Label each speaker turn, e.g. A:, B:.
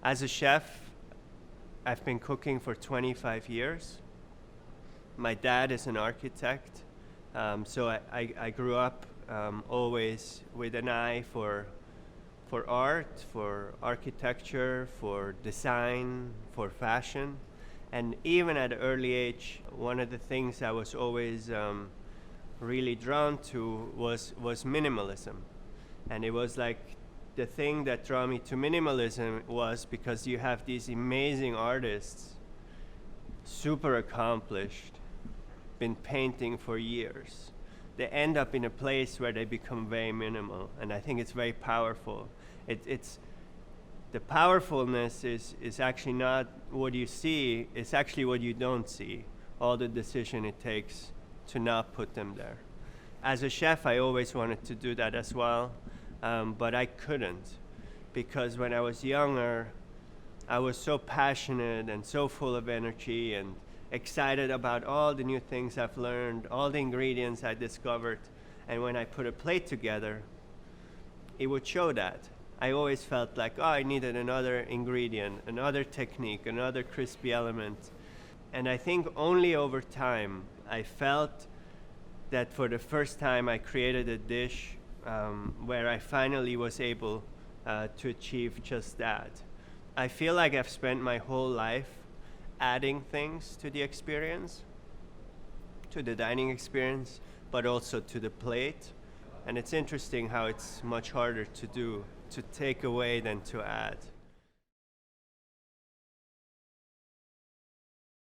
A: As a chef, I've been cooking for 25 years. My dad is an architect, so I grew up always with an eye for art, for architecture, for design, for fashion. And even at an early age, one of the things I was always really drawn to was minimalism. And it was like the thing that drew me to minimalism was because you have these amazing artists, super accomplished, been painting for years. They end up in a place where they become very minimal, and I think it's very powerful. It's the powerfulness is actually not what you see, it's actually what you don't see, all the decision it takes to not put them there. As a chef, I always wanted to do that as well, but I couldn't, because when I was younger, I was so passionate and so full of energy and excited about all the new things I've learned, all the ingredients I discovered, and when I put a plate together, it would show that. I always felt like, oh, I needed another ingredient, another technique, another crispy element. And I think only over time I felt that for the first time I created a dish where I finally was able to achieve just that. I feel like I've spent my whole life adding things to the experience, to the dining experience, but also to the plate. And it's interesting how it's much harder to do, to take away than to add.